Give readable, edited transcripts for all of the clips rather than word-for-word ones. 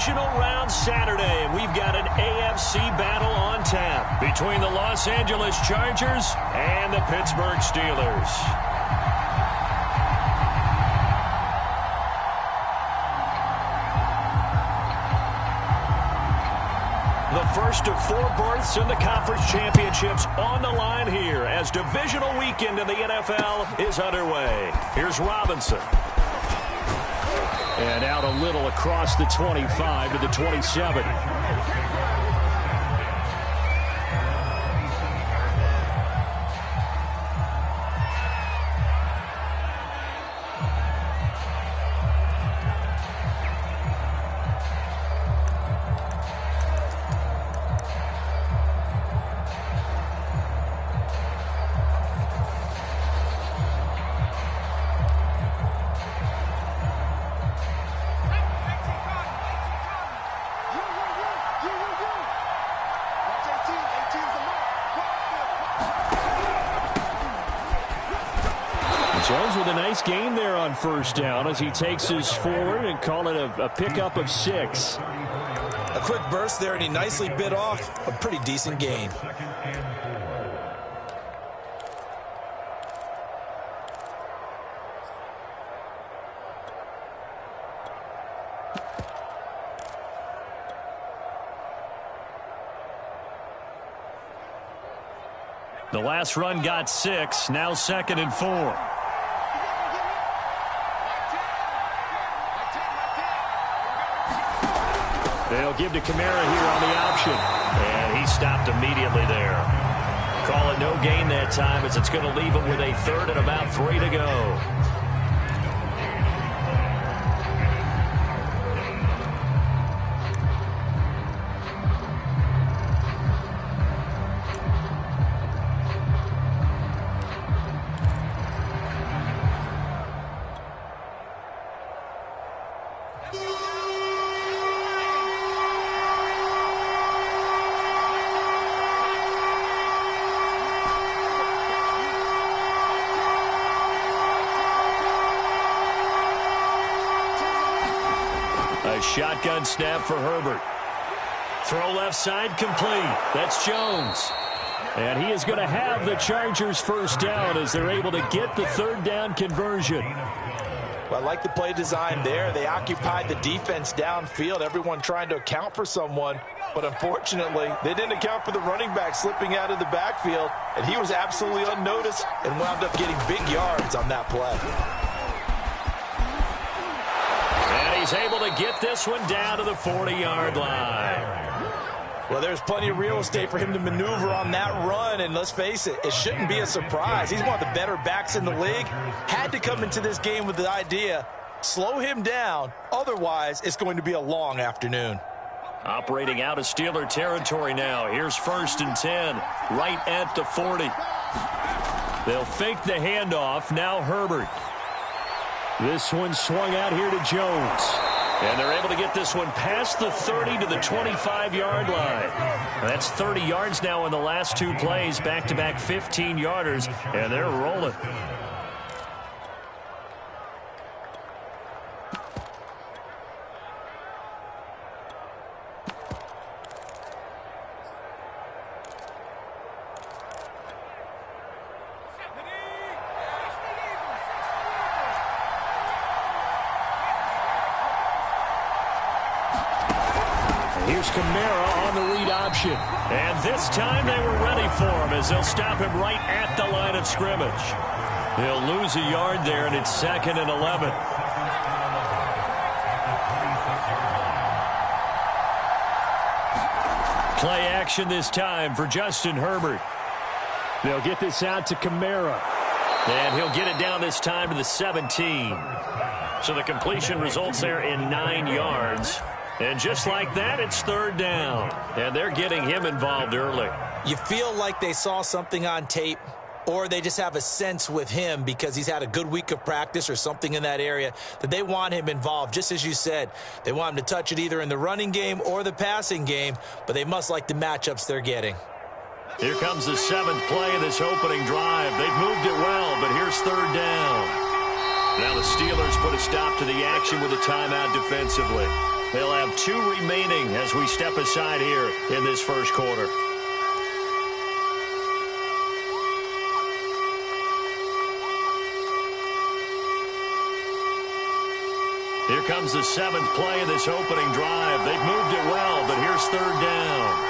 divisional round Saturday, and we've got an AFC battle on tap between the Los Angeles Chargers and the Pittsburgh Steelers. The first of 4 berths in the conference championships on the line here as divisional weekend in the NFL is underway. Here's Robinson. And out a little across the 25 to the 27. Jones with a nice gain there on first down as he takes us forward and call it a pickup of 6. A quick burst there, and he nicely bit off a pretty decent gain. The last run got 6, now 2nd and 4. They'll give to Kamara here on the option. And he stopped immediately there. Call it no gain that time as it's going to leave him with a 3rd and about 3 to go. A shotgun snap for Herbert. Throw left side complete. That's Jones. And he is going to have the Chargers first down as they're able to get the 3rd down conversion. Well, I like the play design there. They occupied the defense downfield, everyone trying to account for someone. But unfortunately, they didn't account for the running back slipping out of the backfield. And he was absolutely unnoticed and wound up getting big yards on that play. He's able to get this one down to the 40-yard line. Well, there's plenty of real estate for him to maneuver on that run, and let's face it, it shouldn't be a surprise. He's one of the better backs in the league. Had to come into this game with the idea, slow him down, otherwise it's going to be a long afternoon. Operating out of Steeler territory now. Here's 1st and 10, right at the 40. They'll fake the handoff, now Herbert. This one swung out here to Jones. And they're able to get this one past the 30 to the 25-yard line. That's 30 yards now in the last 2 plays, back-to-back 15-yarders, and they're rolling. Here's Kamara on the read option. And this time they were ready for him as they'll stop him right at the line of scrimmage. He'll lose a yard there, and it's 2nd and 11. Play action this time for Justin Herbert. They'll get this out to Kamara. And he'll get it down this time to the 17. So the completion results there in 9 yards. And just like that, it's 3rd down. And they're getting him involved early. You feel like they saw something on tape, or they just have a sense with him because he's had a good week of practice or something in that area that they want him involved. Just as you said, they want him to touch it either in the running game or the passing game, but they must like the matchups they're getting. Here comes the 7th play of this opening drive. They've moved it well, but here's 3rd down. Now the Steelers put a stop to the action with a timeout defensively. They'll have 2 remaining as we step aside here in this first quarter. Here comes the 7th play of this opening drive. They've moved it well, but here's 3rd down.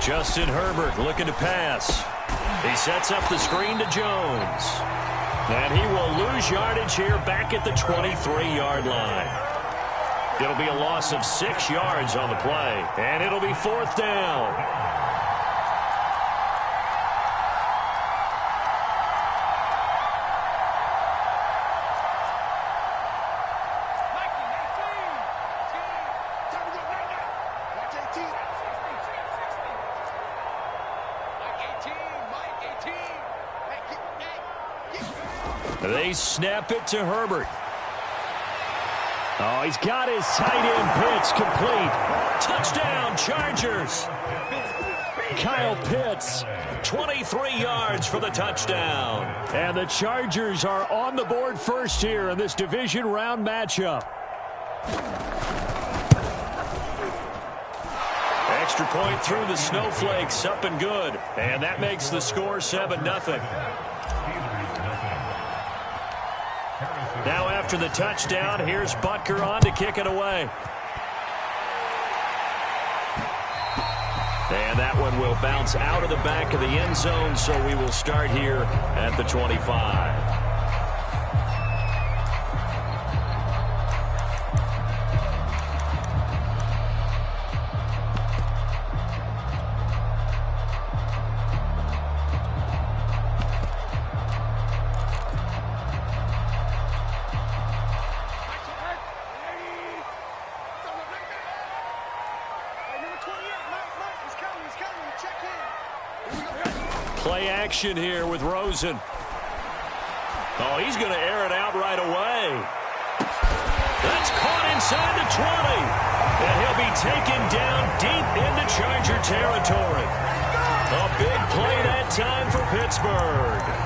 Justin Herbert looking to pass. He sets up the screen to Jones. And he will lose yardage here back at the 23-yard line. It'll be a loss of 6 yards on the play, and it'll be 4th down. They snap it to Herbert. Oh, he's got his tight end pitch complete. Touchdown, Chargers. Kyle Pitts, 23 yards for the touchdown. And the Chargers are on the board first here in this division round matchup. Extra point through the Snowflakes, up and good. And that makes the score 7-0. Now after the touchdown, here's Butker on to kick it away. And that one will bounce out of the back of the end zone, so we will start here at the 25. Play action here with Rosen. Oh, he's going to air it out right away. That's caught inside the 20. And he'll be taken down deep into Charger territory. A big play that time for Pittsburgh.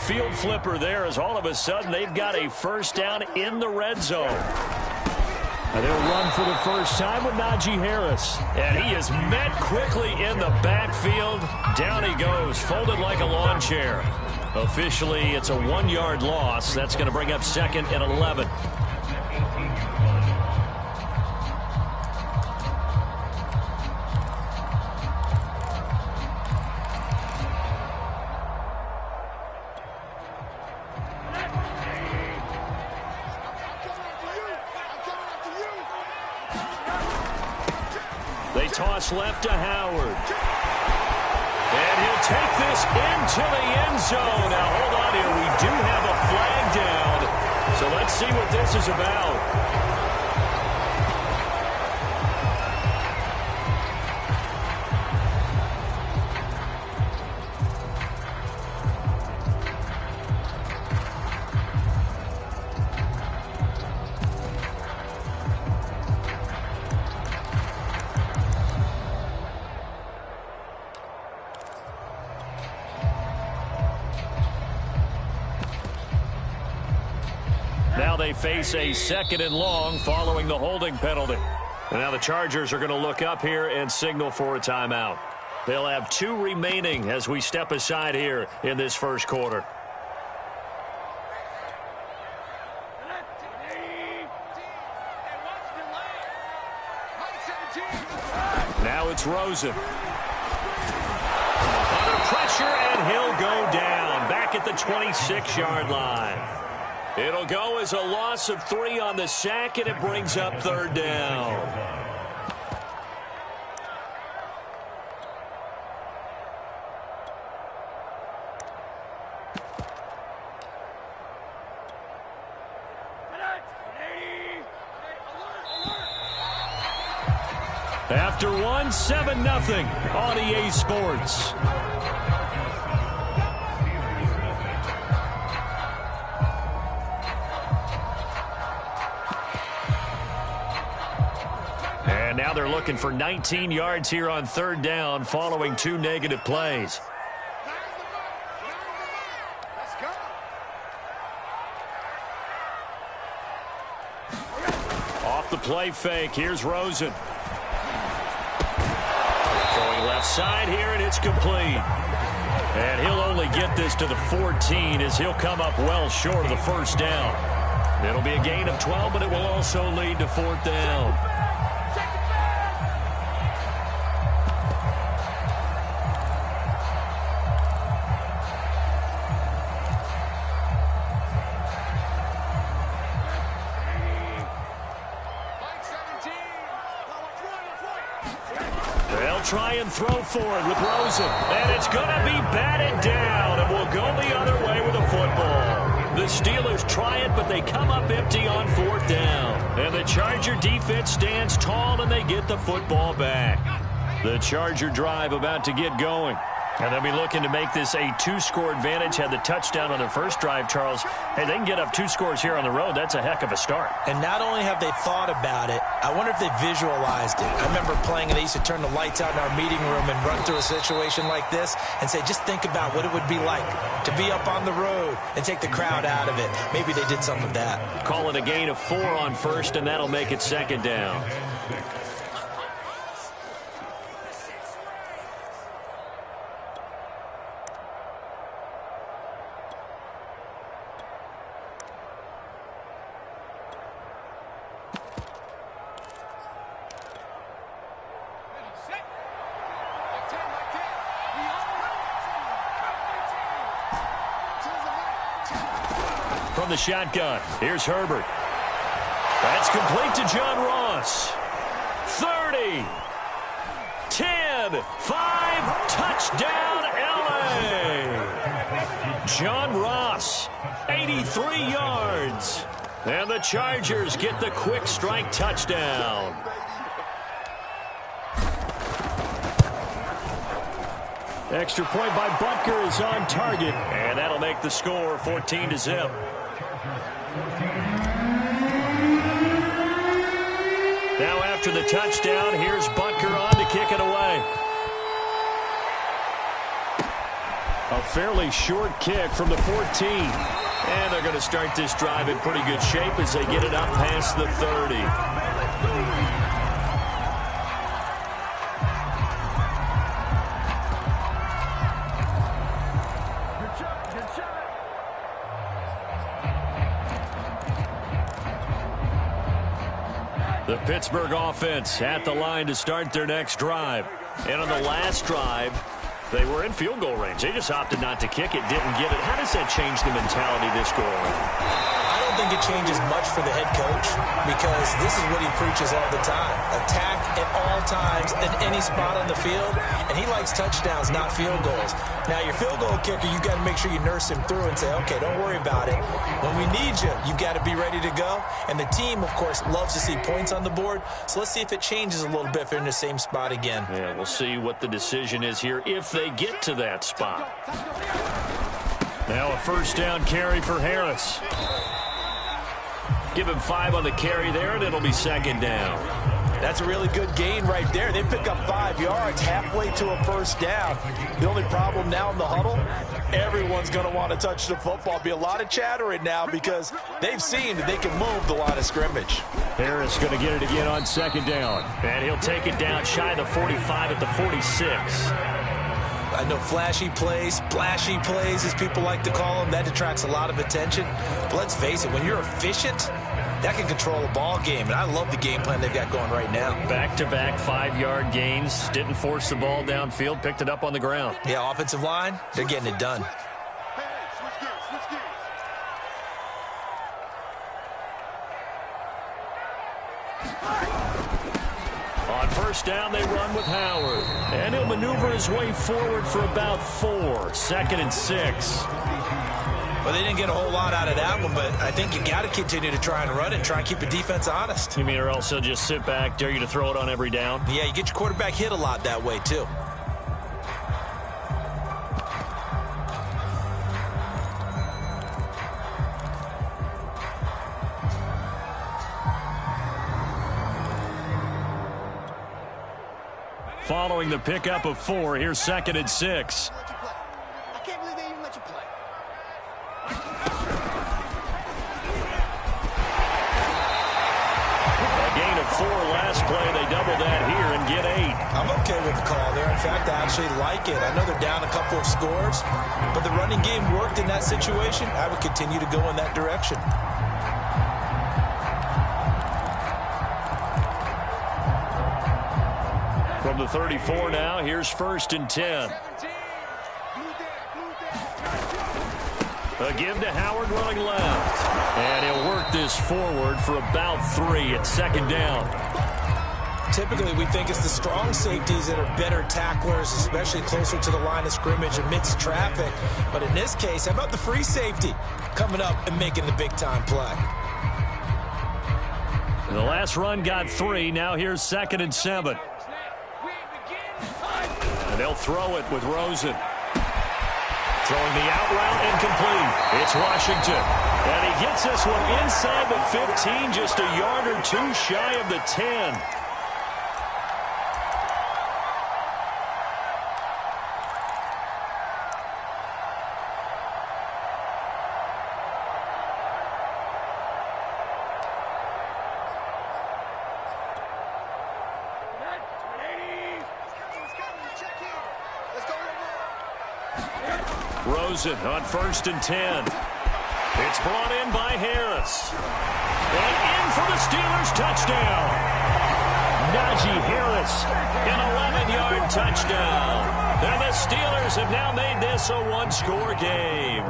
Field flipper there as all of a sudden they've got a first down in the red zone. And they'll run for the first time with Najee Harris. And he is met quickly in the backfield. Down he goes, folded like a lawn chair. Officially, it's a 1-yard loss. That's going to bring up 2nd and 11. Toss left to Howard. And he'll take this into the end zone. Now, hold on here. We do have a flag down. So let's see what this is about. Now they face a 2nd and long following the holding penalty. And now the Chargers are going to look up here and signal for a timeout. They'll have 2 remaining as we step aside here in this first quarter. Now it's Rosen. Under pressure, and he'll go down back at the 26-yard line. It'll go as a loss of 3 on the sack, and it brings up 3rd down. After 7-0 on EA Sports. Now they're looking for 19 yards here on third down following 2 negative plays. Off the play fake, here's Rosen. Throwing left side here, and it's complete. And he'll only get this to the 14 as he'll come up well short of the first down. It'll be a gain of 12, but it will also lead to fourth down. They'll try and throw forward with Rosen. And it's going to be batted down, and will go the other way with a football. The Steelers try it, but they come up empty on fourth down. And the Charger defense stands tall, and they get the football back. The Charger drive about to get going. And they'll be looking to make this a 2-score advantage. Had the touchdown on their first drive, Charles. Hey, they can get up 2 scores here on the road. That's a heck of a start. And not only have they thought about it, I wonder if they visualized it. I remember playing, and they used to turn the lights out in our meeting room and run through a situation like this and say, just think about what it would be like to be up on the road and take the crowd out of it. Maybe they did some of that. Call it a gain of 4 on first, and that'll make it second down. From the shotgun, here's Herbert. That's complete to John Ross. 30, 10, 5, touchdown LA. John Ross, 83 yards. And the Chargers get the quick strike touchdown. Extra point by Butker is on target, and that'll make the score 14-0. Now after the touchdown, here's Butker on to kick it away. A fairly short kick from the 14. And they're going to start this drive in pretty good shape as they get it up past the 30. The Pittsburgh offense at the line to start their next drive. And on the last drive, they were in field goal range. They just opted not to kick it, didn't get it. How does that change the mentality this go around? I don't think it changes much for the head coach because this is what he preaches all the time. Attack at all times in any spot on the field, and he likes touchdowns, not field goals. Now, your field goal kicker, you've got to make sure you nurse him through and say, okay, don't worry about it. When we need you, you've got to be ready to go. And the team, of course, loves to see points on the board. So let's see if it changes a little bit if they're in the same spot again. Yeah, we'll see what the decision is here if they get to that spot. Now a first down carry for Harris. Give him 5 on the carry there, and it'll be second down. That's a really good gain right there. They pick up 5 yards halfway to a first down. The only problem now in the huddle, everyone's going to want to touch the football. Be a lot of chattering now because they've seen that they can move the line of scrimmage. Harris going to get it again on second down. And he'll take it down shy of the 45 at the 46. I know flashy plays, splashy plays, as people like to call them, that attracts a lot of attention. But let's face it, when you're efficient, that can control a ball game. And I love the game plan they've got going right now. Back-to-back 5-yard gains. Didn't force the ball downfield. Picked it up on the ground. Yeah, offensive line, they're getting it done. On first down, they run with Howard. And he'll maneuver his way forward for about 4. Second and 6. Well, they didn't get a whole lot out of that one, but I think you got to continue to try and run it, try and keep the defense honest. You mean or else he'll just sit back, dare you to throw it on every down? Yeah, you get your quarterback hit a lot that way, too. following the pickup of 4. Here's 2nd and 6. I can't believe they even let you play. A gain of 4 last play. They double that here and get 8. I'm okay with the call there. In fact, I actually like it. I know they're down a couple of scores, but the running game worked in that situation. I would continue to go in that direction. From the 34 now, here's 1st and 10. A give to Howard running left. And he'll work this forward for about 3 at 2nd down. Typically, we think it's the strong safeties that are better tacklers, especially closer to the line of scrimmage amidst traffic. But in this case, how about the free safety coming up and making the big-time play? And the last run got 3. Now here's 2nd and 7. And they'll throw it with Rosen. Throwing the out route incomplete. It's Washington. And he gets this one inside the 15, just a yard or 2 shy of the 10. Rosen on 1st and 10. It's brought in by Harris. And in for the Steelers touchdown. Najee Harris, an 11-yard touchdown. And the Steelers have now made this a 1-score game.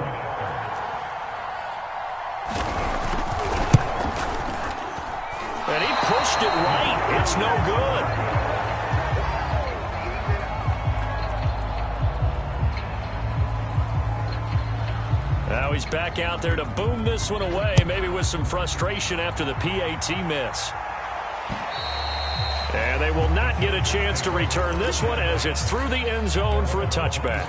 And he pushed it right. It's no good. Now he's back out there to boom this one away, maybe with some frustration after the PAT miss. And they will not get a chance to return this one as it's through the end zone for a touchback.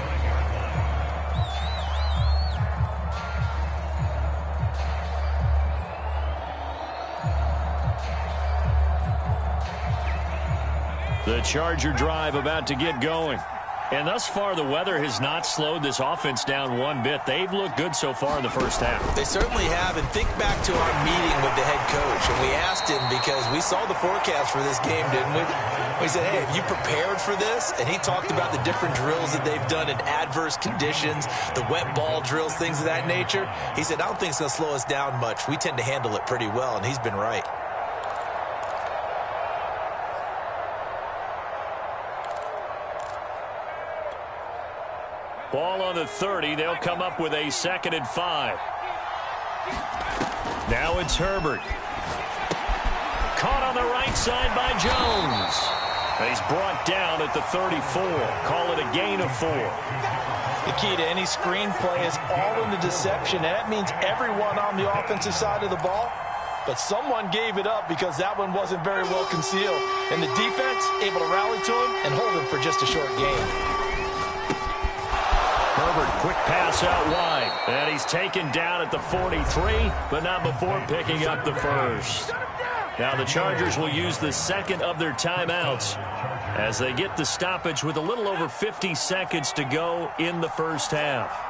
The Charger drive about to get going. And thus far, the weather has not slowed this offense down one bit. They've looked good so far in the first half. They certainly have. And think back to our meeting with the head coach. And we asked him because we saw the forecast for this game, didn't we? We said, hey, have you prepared for this? And he talked about the different drills that they've done in adverse conditions, the wet ball drills, things of that nature. He said, I don't think it's going to slow us down much. We tend to handle it pretty well, and he's been right. Ball on the 30. They'll come up with a 2nd and 5. Now it's Herbert. Caught on the right side by Jones. He's brought down at the 34. Call it a gain of 4. The key to any screenplay is all in the deception. And that means everyone on the offensive side of the ball. But someone gave it up because that one wasn't very well concealed. And the defense able to rally to him and hold him for just a short gain. Herbert, quick pass out wide. And he's taken down at the 43, but not before picking up the first. Now the Chargers will use the 2nd of their timeouts as they get the stoppage with a little over 50 seconds to go in the first half.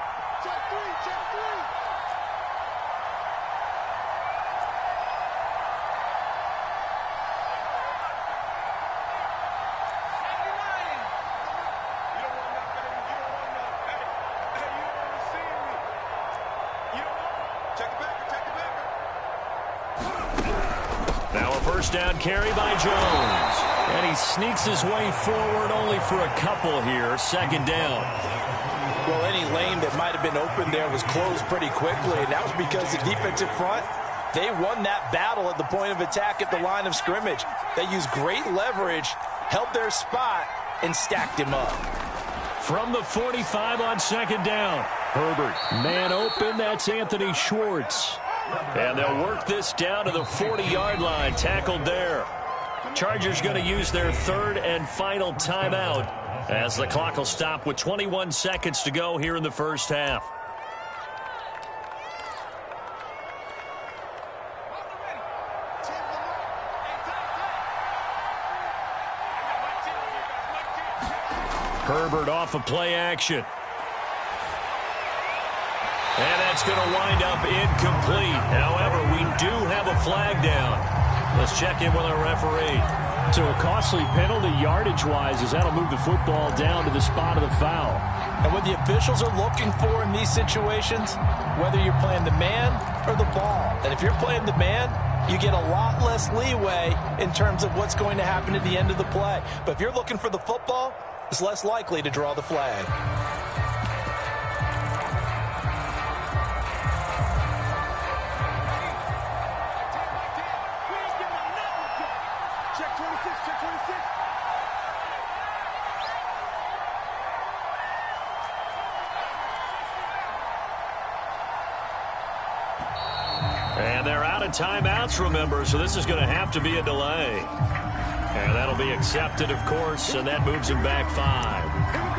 Down carry by Jones. And he sneaks his way forward only for a couple here. 2nd down. Well, any lane that might have been open there was closed pretty quickly, and that was because the defensive front, they won that battle at the point of attack at the line of scrimmage. They used great leverage, held their spot, and stacked him up. From the 45 on 2nd down. Herbert, man open, that's Anthony Schwartz. And they'll work this down to the 40-yard line, tackled there. Chargers going to use their 3rd and final timeout as the clock will stop with 21 seconds to go here in the first half. Herbert off of play action. And that's going to wind up incomplete. However, we do have a flag down. Let's check in with our referee. So a costly penalty yardage-wise as that'll move the football down to the spot of the foul. And what the officials are looking for in these situations, whether you're playing the man or the ball. And if you're playing the man, you get a lot less leeway in terms of what's going to happen at the end of the play. But if you're looking for the football, it's less likely to draw the flag. And they're out of timeouts, remember, so this is going to have to be a delay. And that'll be accepted, of course, and that moves him back 5.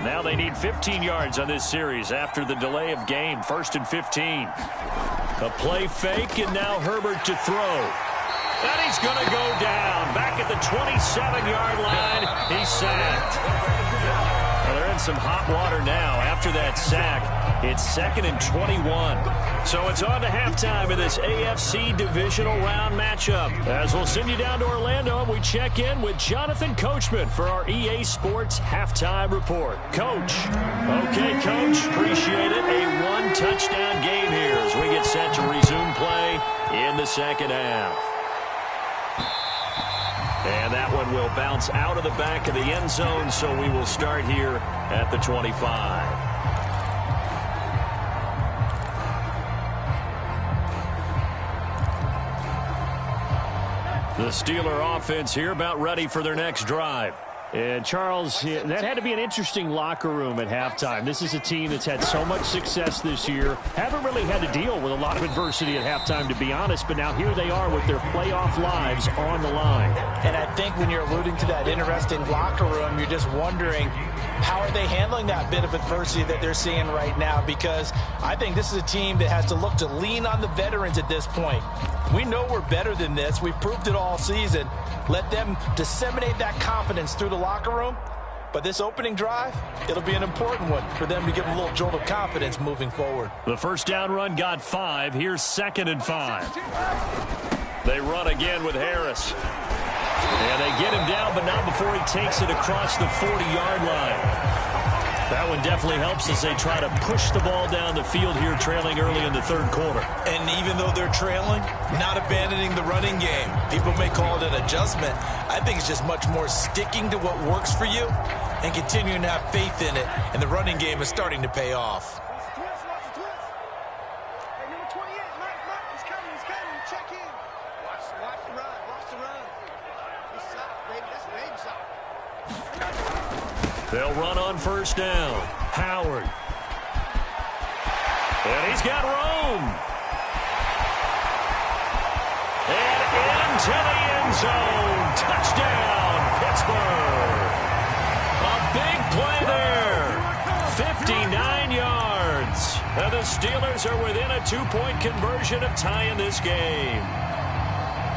Now they need 15 yards on this series after the delay of game. 1st and 15. A play fake, and now Herbert to throw. And he's going to go down. Back at the 27-yard line. He's sacked. Well, they're in some hot water now. After that sack, it's 2nd and 21. So it's on to halftime of this AFC Divisional Round matchup. As we'll send you down to Orlando, and we check in with Jonathan Coachman for our EA Sports Halftime Report. Coach. Okay, Coach. Appreciate it. A one-touchdown game here as we get set to resume play in the second half. And that one will bounce out of the back of the end zone, so we will start here at the 25. The Steeler offense here about ready for their next drive. And, Charles, that had to be an interesting locker room at halftime. This is a team that's had so much success this year. Haven't really had to deal with a lot of adversity at halftime, to be honest. But now here they are with their playoff lives on the line. And I think when you're alluding to that interesting locker room, you're just wondering, how are they handling that bit of adversity that they're seeing right now? Because I think this is a team that has to look to lean on the veterans at this point. We know we're better than this. We've proved it all season. Let them disseminate that confidence through the locker room. But this opening drive, it'll be an important one for them to give them a little jolt of confidence moving forward. The first down run got 5. Here's 2nd and 5. They run again with Harris. And they get him down, but not before he takes it across the 40-yard line. That one definitely helps as they try to push the ball down the field here, trailing early in the third quarter. And even though they're trailing, not abandoning the running game. People may call it an adjustment. I think it's just much more sticking to what works for you and continuing to have faith in it. And the running game is starting to pay off. They'll run on first down. Howard. And he's got room. And into the end zone. Touchdown, Pittsburgh. A big play there. 59 yards. And the Steelers are within a 2-point conversion of tying this game.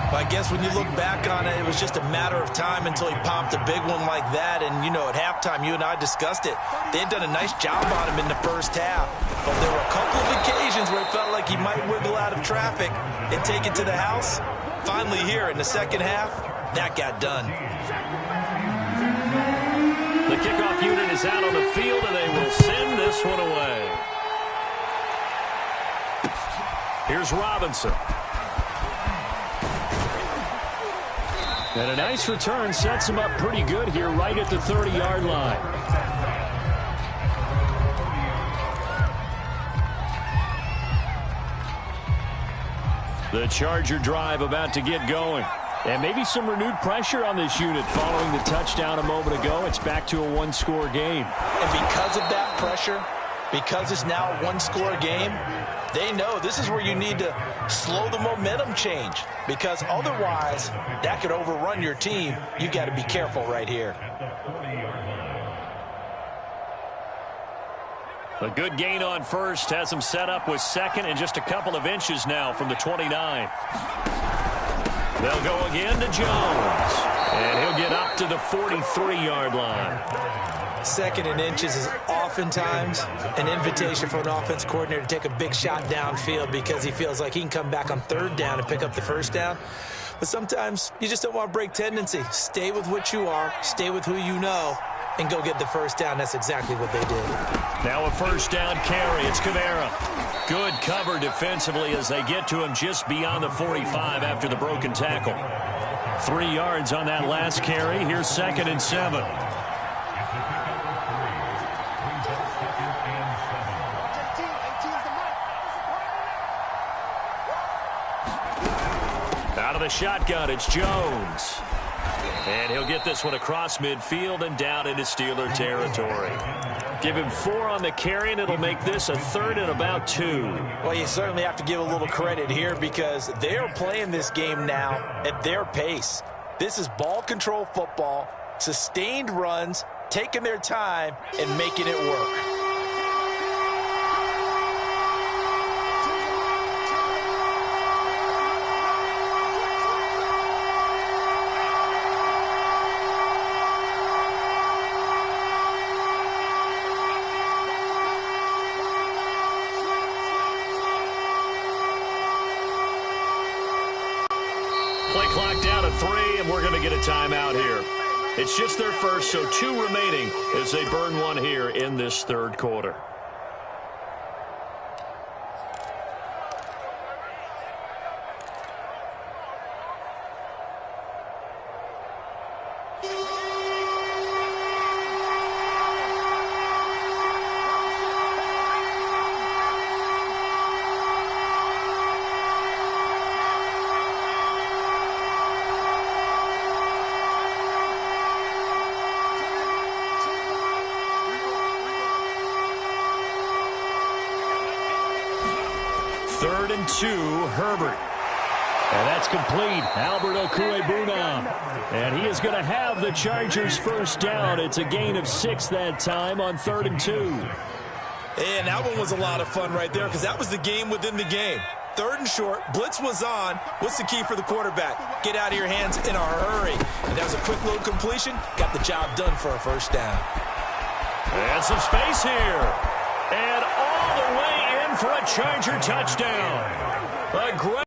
I guess when you look back on it, it was just a matter of time until he popped a big one like that. And, you know, at halftime, you and I discussed it. They had done a nice job on him in the first half. But there were a couple of occasions where it felt like he might wiggle out of traffic and take it to the house. Finally here in the second half, that got done. The kickoff unit is out on the field, and they will send this one away. Here's Robinson. And a nice return sets him up pretty good here right at the 30-yard line. The Charger drive about to get going. And maybe some renewed pressure on this unit following the touchdown a moment ago. It's back to a one-score game. And because of that pressure, Because it's now a one-score game, they know this is where you need to slow the momentum change, because otherwise that could overrun your team. You got to be careful right here. A good gain on first has him set up with second and just a couple of inches now from the 29. They'll go again to Jones, and he'll get up to the 43-yard line. Second and inches is oftentimes an invitation for an offense coordinator to take a big shot downfield because he feels like he can come back on third down and pick up the first down. But sometimes you just don't want to break tendency. Stay with what you are, stay with who you know, and go get the first down. That's exactly what they did. Now a first down carry. It's Kamara. Good cover defensively as they get to him just beyond the 45 after the broken tackle. 3 yards on that last carry. Here's 2nd and 7. Out of the shotgun, it's Jones. And he'll get this one across midfield and down into Steeler territory. Give him 4 on the carry, and it'll make this a 3rd and about 2. Well, you certainly have to give a little credit here because they're playing this game now at their pace. This is ball control football, sustained runs, taking their time, and making it work. Play clock down to 3, and we're going to get a timeout here. It's just their first, so 2 remaining as they burn one here in this 3rd quarter. Third and 2, Herbert. And that's complete. Albert Okwuegbunam. And he is going to have the Chargers first down. It's a gain of 6 that time on 3rd and 2. And that one was a lot of fun right there because that was the game within the game. 3rd and short, blitz was on. What's the key for the quarterback? Get out of your hands in a hurry. And that was a quick little completion. Got the job done for a first down. And some space here. And all the way in for a Charger touchdown. A great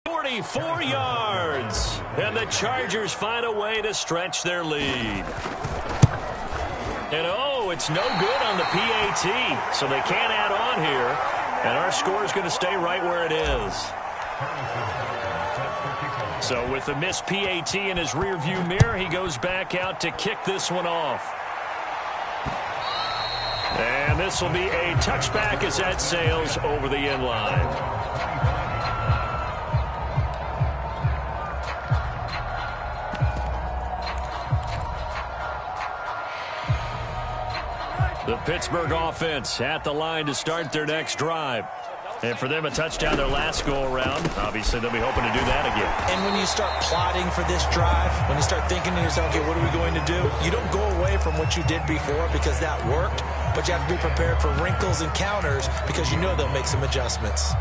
44 yards. And the Chargers find a way to stretch their lead. And oh, it's no good on the PAT. So they can't add on here. And our score is going to stay right where it is. So with the missed PAT in his rearview mirror, he goes back out to kick this one off. And this will be a touchback as that sails over the end line. The Pittsburgh offense at the line to start their next drive. And for them, a touchdown their last go-around. Obviously, they'll be hoping to do that again. And when you start plotting for this drive, when you start thinking to yourself, okay, what are we going to do? You don't go away from what you did before because that worked, but you have to be prepared for wrinkles and counters because you know they'll make some adjustments.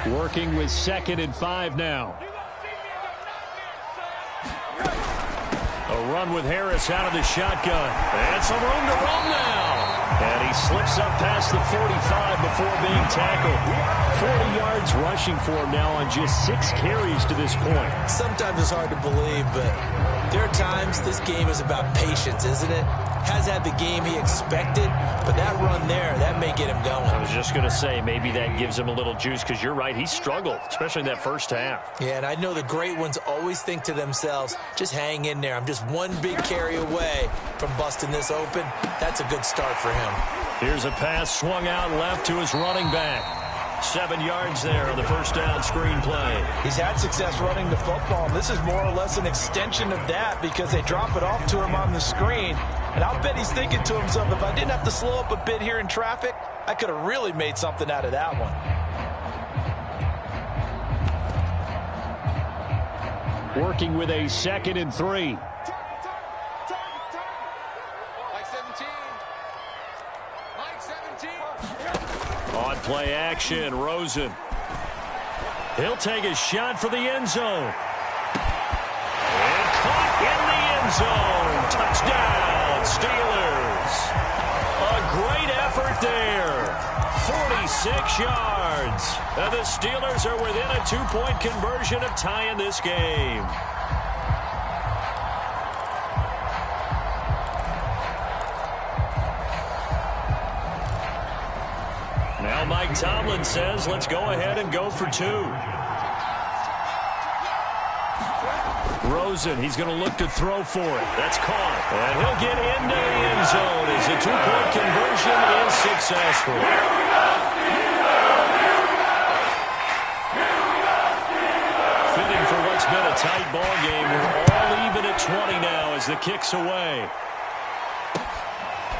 Working with 2nd and 5 now. A run with Harris out of the shotgun. And some room to run now. And he slips up past the 45 before being tackled. 40 yards rushing for him now on just 6 carries to this point. Sometimes it's hard to believe, but there are times this game is about patience, isn't it? Has had the game he expected, but that run there, that may get him going. I was just going to say, maybe that gives him a little juice because you're right, he struggled, especially in that first half. Yeah, and I know the great ones always think to themselves, just hang in there. I'm just one big carry away from busting this open. That's a good start for him. Here's a pass swung out left to his running back. 7 yards there on the first down screen play. He's had success running the football. This is more or less an extension of that because they drop it off to him on the screen. And I'll bet he's thinking to himself, if I didn't have to slow up a bit here in traffic, I could have really made something out of that one. Working with a 2nd and 3. Like 17. Like 17. On play action, Rosen. He'll take a shot for the end zone. And caught in the end zone. Touchdown, Steelers. A great effort there. 46 yards. And the Steelers are within a 2-point conversion of tying this game. Now Mike Tomlin says, let's go ahead and go for 2. Rosen, he's going to look to throw for it. That's caught. And he'll get into the end zone as the 2-point conversion is successful. Fitting for what's been a tight ball game. We're all even at 20 now as the kick's away.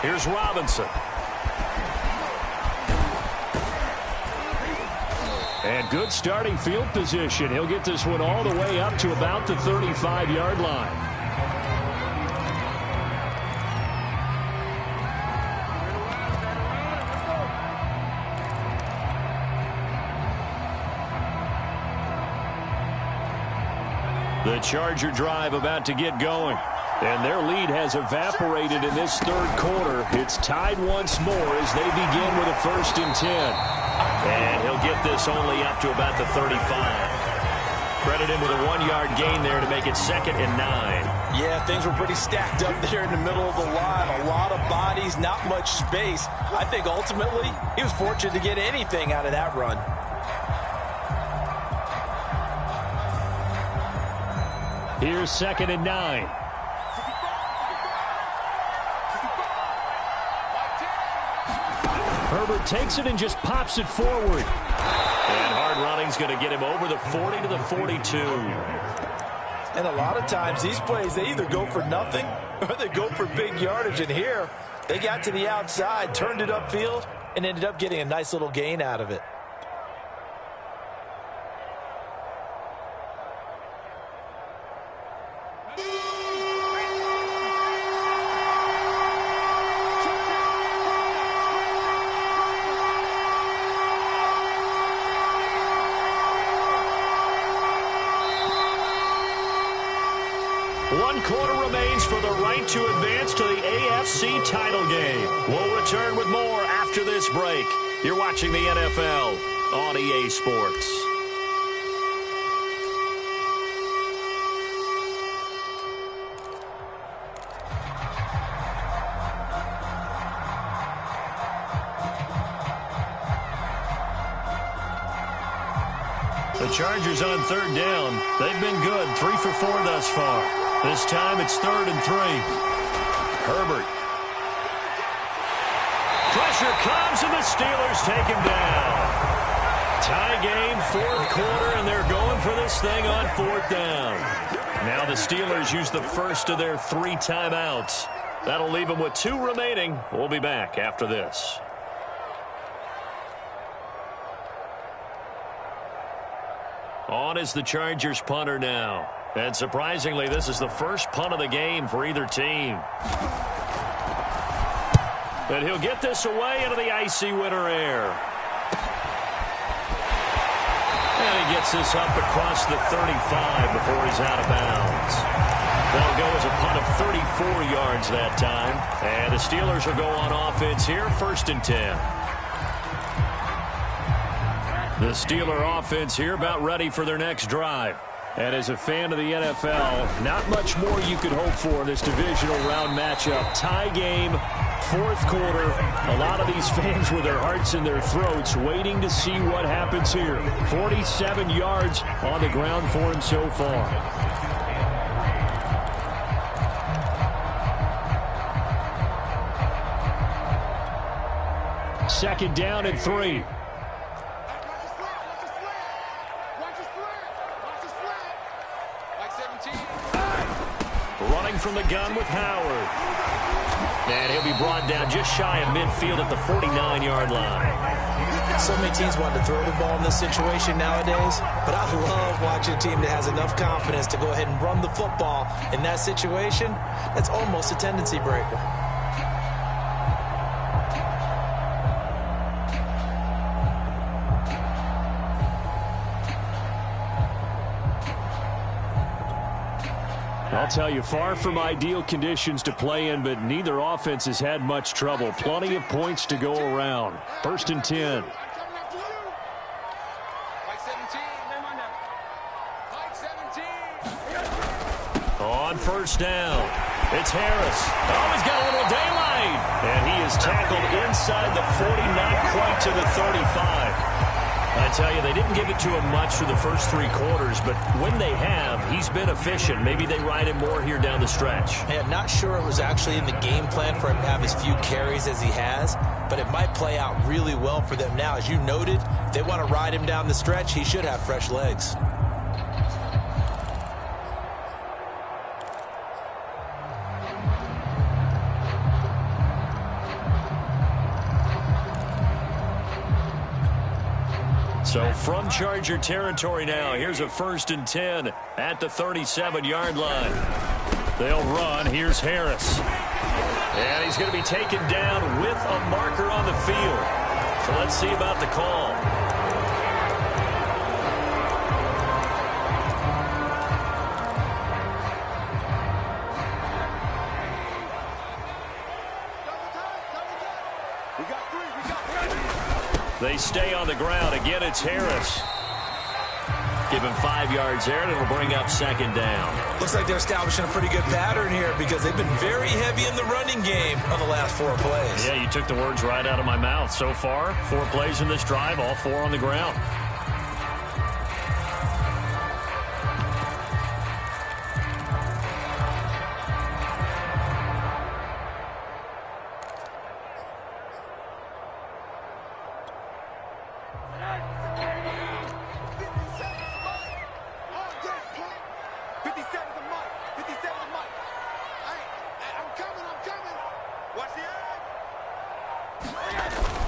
Here's Robinson. And good starting field position. He'll get this one all the way up to about the 35-yard line. The Charger drive about to get going. And their lead has evaporated in this third quarter. It's tied once more as they begin with a 1st and 10. And he'll get this only up to about the 35. Credit him with a 1-yard gain there to make it 2nd and 9. Yeah, things were pretty stacked up there in the middle of the line. A lot of bodies, not much space. I think ultimately he was fortunate to get anything out of that run. Here's 2nd and 9. Herbert takes it and just pops it forward. And hard running's going to get him over the 40 to the 42. And a lot of times these plays, they either go for nothing or they go for big yardage. And here, they got to the outside, turned it upfield, and ended up getting a nice little gain out of it. One quarter remains for the right to advance to the AFC title game. We'll return with more after this break. You're watching the NFL on EA Sports. The Chargers on 3rd down. They've been good, 3 for 4 thus far. This time it's 3rd and 3. Herbert. Pressure comes and the Steelers take him down. Tie game, 4th quarter, and they're going for this thing on 4th down. Now the Steelers use the first of their 3 timeouts. That'll leave them with 2 remaining. We'll be back after this. On is the Chargers punter now. And surprisingly, this is the first punt of the game for either team. And he'll get this away into the icy winter air. And he gets this up across the 35 before he's out of bounds. That'll go as a punt of 34 yards that time. And the Steelers will go on offense here, 1st and 10. The Steeler offense here about ready for their next drive. And as a fan of the NFL, not much more you could hope for in this divisional round matchup. Tie game, 4th quarter. A lot of these fans with their hearts in their throats waiting to see what happens here. 47 yards on the ground for him so far. Second down and 3. Running from the gun with Howard. And he'll be brought down just shy of midfield at the 49-yard line. So many teams want to throw the ball in this situation nowadays, but I love watching a team that has enough confidence to go ahead and run the football in that situation. That's almost a tendency breaker. I'll tell you, far from ideal conditions to play in, but neither offense has had much trouble. Plenty of points to go around. First and 10. On first down, it's Harris. Oh, he's got a little daylight. And he is tackled inside the 40, not quite to the 35. I tell you, they didn't give it to him much for the first 3 quarters, but when they have, he's been efficient. Maybe they ride him more here down the stretch. I'm not sure it was actually in the game plan for him to have as few carries as he has, but it might play out really well for them now. As you noted, if they want to ride him down the stretch, he should have fresh legs. So from Charger territory now, here's a first and 10 at the 37-yard line. They'll run. Here's Harris. And he's going to be taken down with a marker on the field. So let's see about the call. They stay on the ground. Again, it's Harris. Give him 5 yards there, and it'll bring up second down. Looks like they're establishing a pretty good pattern here because they've been very heavy in the running game on the last 4 plays. Yeah, you took the words right out of my mouth. So far, 4 plays in this drive, all 4 on the ground.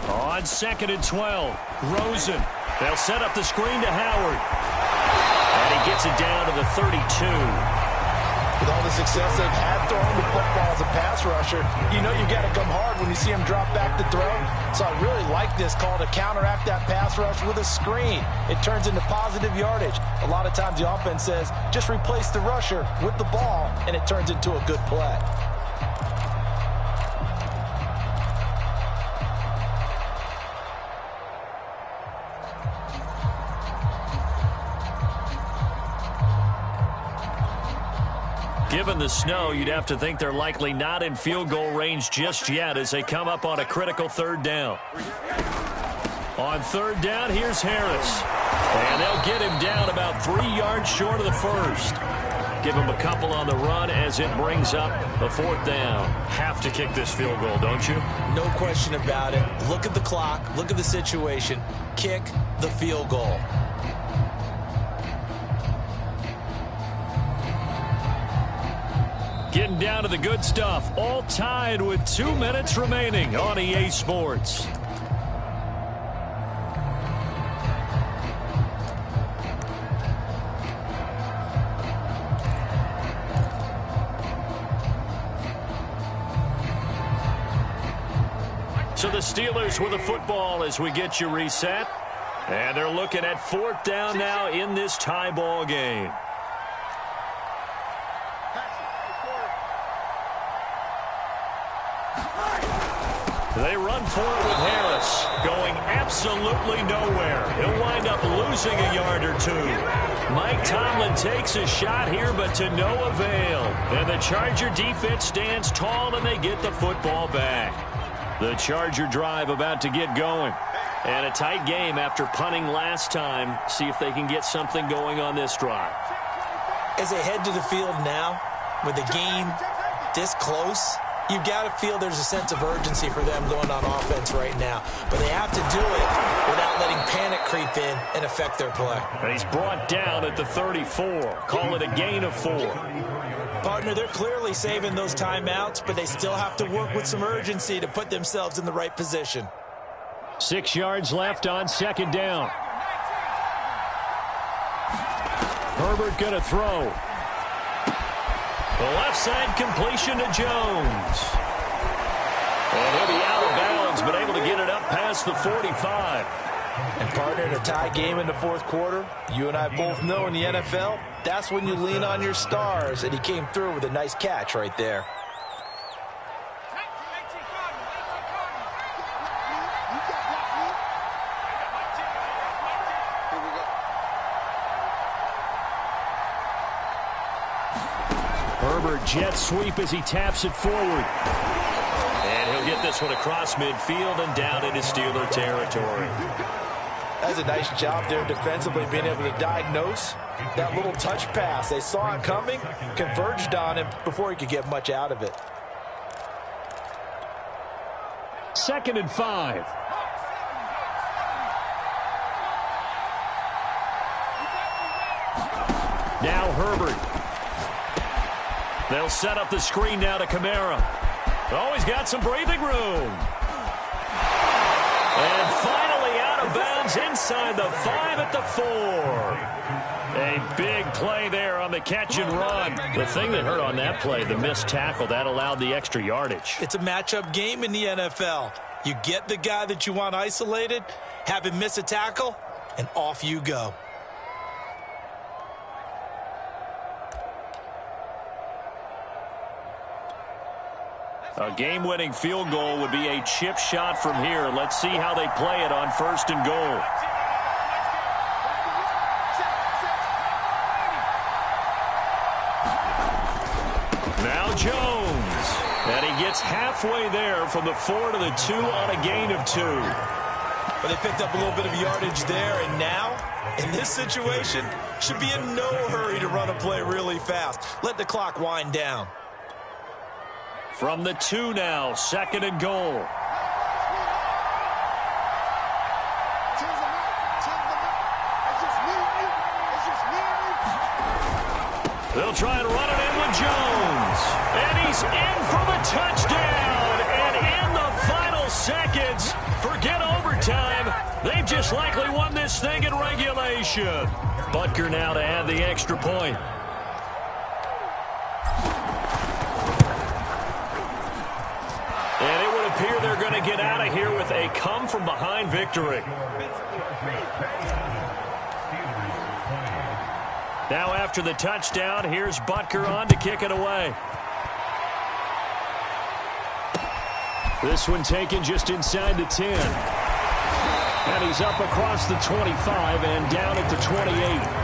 On second and 12, Rosen. They'll set up the screen to Howard. And he gets it down to the 32. With all the success they've had throwing the football as a pass rusher, you know you've got to come hard when you see him drop back to throw. So I really like this call to counteract that pass rush with a screen. It turns into positive yardage. A lot of times the offense says, just replace the rusher with the ball, and it turns into a good play. Given the snow, you'd have to think they're likely not in field goal range just yet as they come up on a critical third down. On third down, here's Harris. And they'll get him down about 3 yards short of the first. Give him a couple on the run as it brings up the 4th down. Have to kick this field goal, don't you? No question about it. Look at the clock. Look at the situation. Kick the field goal. Getting down to the good stuff. All tied with 2 minutes remaining on EA Sports. So the Steelers with the football as we get you reset. And they're looking at 4th down now in this tie ball game. They run forward with Harris, going absolutely nowhere. He'll wind up losing a yard or 2. Mike Tomlin takes a shot here, but to no avail. And the Charger defense stands tall, and they get the football back. The Charger drive about to get going. And a tight game after punting last time. See if they can get something going on this drive. As they head to the field now, with the game this close, You've got to feel there's a sense of urgency for them going on offense right now. But they have to do it without letting panic creep in and affect their play. And he's brought down at the 34. Call it a gain of 4. Partner, they're clearly saving those timeouts, but they still have to work with some urgency to put themselves in the right position. 6 yards left on second down. Herbert going to throw. The left side completion to Jones. And he'll be out of bounds, but able to get it up past the 45. And partner, in a tie game in the fourth quarter, you and I both know in the NFL, that's when you lean on your stars, and he came through with a nice catch right there. Herbert jet sweep as he taps it forward. And he'll get this one across midfield and down into Steeler territory. That's a nice job there defensively, being able to diagnose that little touch pass. They saw it coming, converged on him before he could get much out of it. 2nd and 5. Now Herbert. They'll set up the screen now to Kamara. Oh, he's got some breathing room. And finally out of bounds inside the 5 at the 4. A big play there on the catch and run. The thing that hurt on that play, the missed tackle, that allowed the extra yardage. It's a matchup game in the NFL. You get the guy that you want isolated, have him miss a tackle, and off you go. A game-winning field goal would be a chip shot from here. Let's see how they play it on 1st and goal. Now Jones. And he gets halfway there from the 4 to the 2 on a gain of 2. But they picked up a little bit of yardage there, and now, in this situation, should be in no hurry to run a play really fast. Let the clock wind down. From the 2 now, 2nd and goal. They'll try and run it in with Jones. And he's in for the touchdown. And in the final seconds, forget overtime. They've just likely won this thing in regulation. Butker now to add the extra point. And it would appear they're going to get out of here with a come-from-behind victory. Now after the touchdown, here's Butker on to kick it away. This one taken just inside the 10. And he's up across the 25 and down at the 28.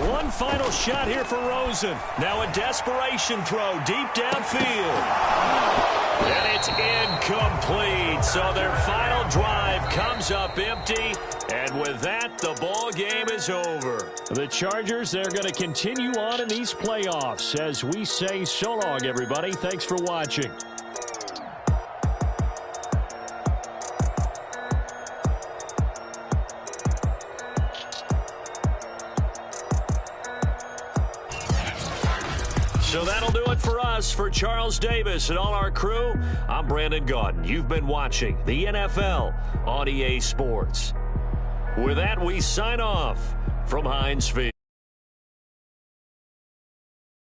One final shot here for Rosen. Now a desperation throw deep downfield. And it's incomplete. So their final drive comes up empty. And with that, the ball game is over. The Chargers, they're going to continue on in these playoffs. As we say so long, everybody. Thanks for watching. So that'll do it for us. For Charles Davis and all our crew, I'm Brandon Gaudin. You've been watching the NFL on EA Sports. With that, we sign off from Heinz Field.